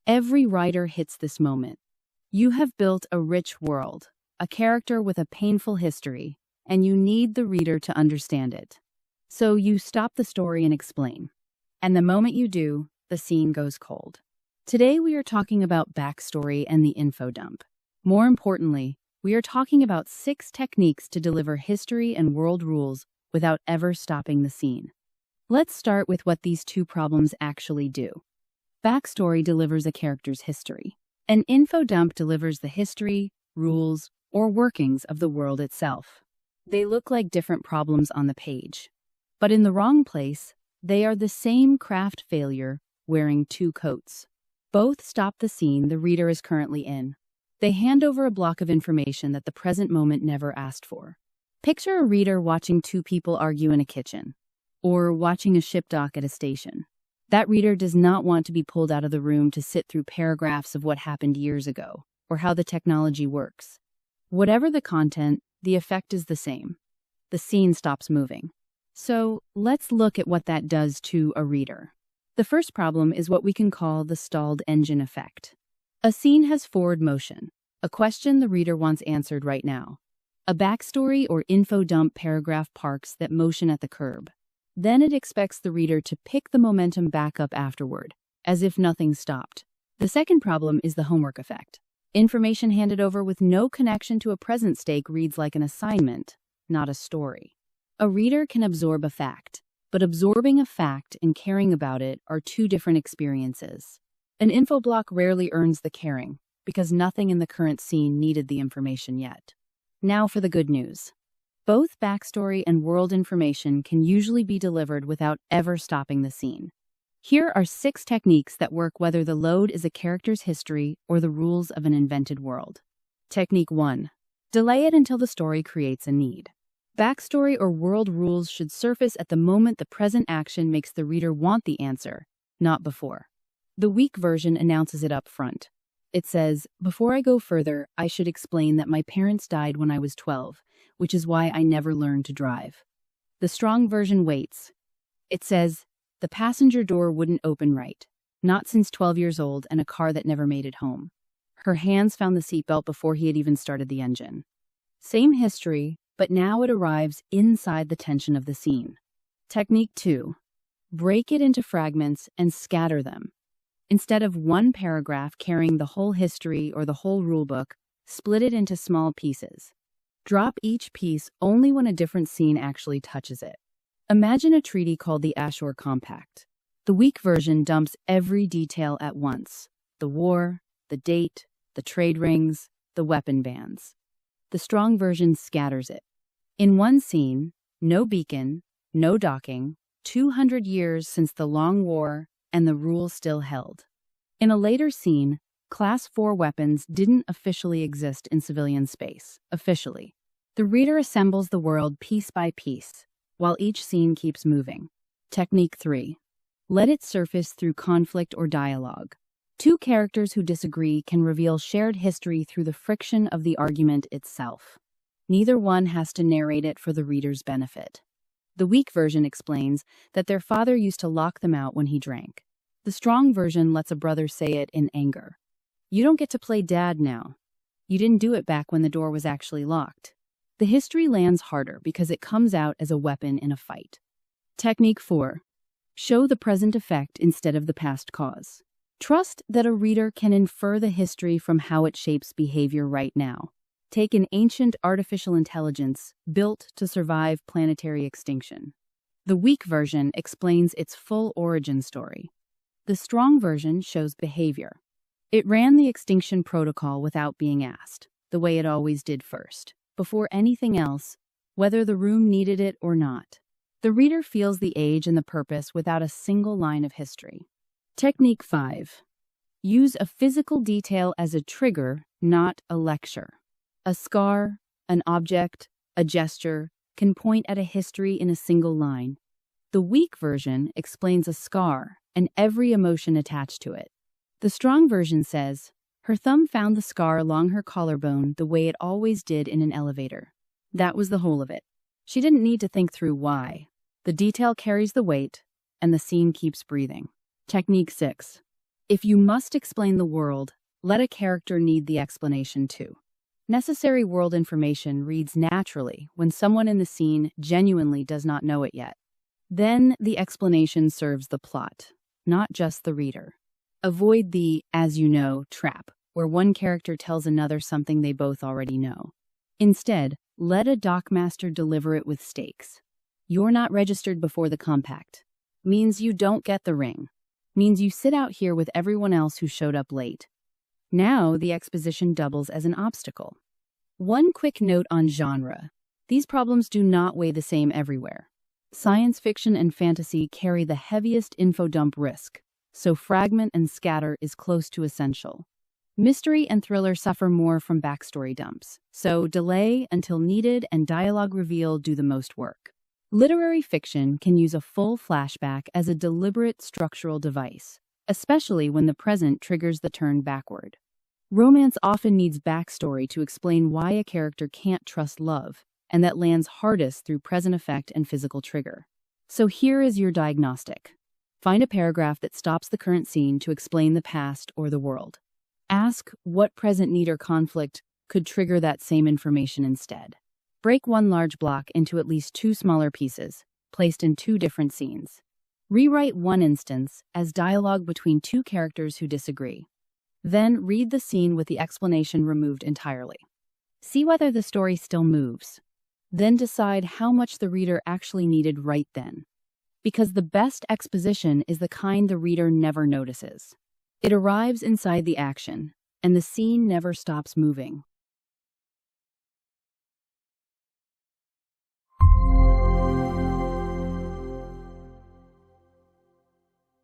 Every writer hits this moment. You have built a rich world, a character with a painful history, and you need the reader to understand it. So you stop the story and explain. And the moment you do, the scene goes cold. Today we are talking about backstory and the info dump. More importantly, we are talking about 6 techniques to deliver history and world rules without ever stopping the scene. Let's start with what these 2 problems actually do. Backstory delivers a character's history. An info dump delivers the history, rules, or workings of the world itself. They look like different problems on the page. But in the wrong place, they are the same craft failure wearing 2 coats. Both stop the scene the reader is currently in. They hand over a block of information that the present moment never asked for. Picture a reader watching 2 people argue in a kitchen, or watching a ship dock at a station. That reader does not want to be pulled out of the room to sit through paragraphs of what happened years ago, or how the technology works. Whatever the content, the effect is the same. The scene stops moving. So, let's look at what that does to a reader. The first problem is what we can call the stalled engine effect. A scene has forward motion, a question the reader wants answered right now. A backstory or info dump paragraph parks that motion at the curb. Then it expects the reader to pick the momentum back up afterward, as if nothing stopped. The second problem is the homework effect. Information handed over with no connection to a present stake reads like an assignment, not a story. A reader can absorb a fact, but absorbing a fact and caring about it are 2 different experiences. An info block rarely earns the caring, because nothing in the current scene needed the information yet. Now for the good news. Both backstory and world information can usually be delivered without ever stopping the scene. Here are 6 techniques that work whether the load is a character's history or the rules of an invented world. Technique 1. Delay it until the story creates a need. Backstory or world rules should surface at the moment the present action makes the reader want the answer, not before. The weak version announces it up front. It says, "Before I go further, I should explain that my parents died when I was 12, which is why I never learned to drive." The strong version waits. It says, "The passenger door wouldn't open right. Not since 12 years old and a car that never made it home. Her hands found the seatbelt before he had even started the engine." Same history, but now it arrives inside the tension of the scene. Technique 2. Break it into fragments and scatter them. Instead of one paragraph carrying the whole history or the whole rulebook, split it into small pieces. Drop each piece only when a different scene actually touches it. Imagine a treaty called the Ashore Compact. The weak version dumps every detail at once: the war, the date, the trade rings, the weapon bans. The strong version scatters it. In one scene, no beacon, no docking, 200 years since the Long War, and the rule still held. In a later scene, Class 4 weapons didn't officially exist in civilian space, officially. The reader assembles the world piece by piece, while each scene keeps moving. Technique 3. Let it surface through conflict or dialogue. 2 characters who disagree can reveal shared history through the friction of the argument itself. Neither one has to narrate it for the reader's benefit. The weak version explains that their father used to lock them out when he drank. The strong version lets a brother say it in anger. "You don't get to play dad now. You didn't do it back when the door was actually locked." The history lands harder because it comes out as a weapon in a fight. Technique 4. Show the present effect instead of the past cause. Trust that a reader can infer the history from how it shapes behavior right now. Take an ancient artificial intelligence built to survive planetary extinction. The weak version explains its full origin story. The strong version shows behavior. It ran the extinction protocol without being asked, the way it always did first, before anything else, whether the room needed it or not. The reader feels the age and the purpose without a single line of history. Technique 5. Use a physical detail as a trigger, not a lecture. A scar, an object, a gesture can point at a history in a single line. The weak version explains a scar and every emotion attached to it. The strong version says, "Her thumb found the scar along her collarbone the way it always did in an elevator. That was the whole of it. She didn't need to think through why. The detail carries the weight, and the scene keeps breathing." Technique 6. If you must explain the world, let a character need the explanation too. Necessary world information reads naturally when someone in the scene genuinely does not know it yet. Then the explanation serves the plot, not just the reader. Avoid the "as you know" trap, where one character tells another something they both already know. Instead, let a dockmaster deliver it with stakes. "You're not registered before the compact" means you don't get the ring, means you sit out here with everyone else who showed up late. Now the exposition doubles as an obstacle. One quick note on genre. These problems do not weigh the same everywhere. Science fiction and fantasy carry the heaviest info dump risk, so fragment and scatter is close to essential. Mystery and thriller suffer more from backstory dumps, so delay until needed and dialogue reveal do the most work. Literary fiction can use a full flashback as a deliberate structural device, especially when the present triggers the turn backward. Romance often needs backstory to explain why a character can't trust love, and that lands hardest through present effect and physical trigger. So here is your diagnostic. Find a paragraph that stops the current scene to explain the past or the world. Ask what present need or conflict could trigger that same information instead. Break one large block into at least two smaller pieces, placed in two different scenes. Rewrite one instance as dialogue between two characters who disagree. Then read the scene with the explanation removed entirely. See whether the story still moves. Then decide how much the reader actually needed right then. Because the best exposition is the kind the reader never notices. It arrives inside the action, and the scene never stops moving.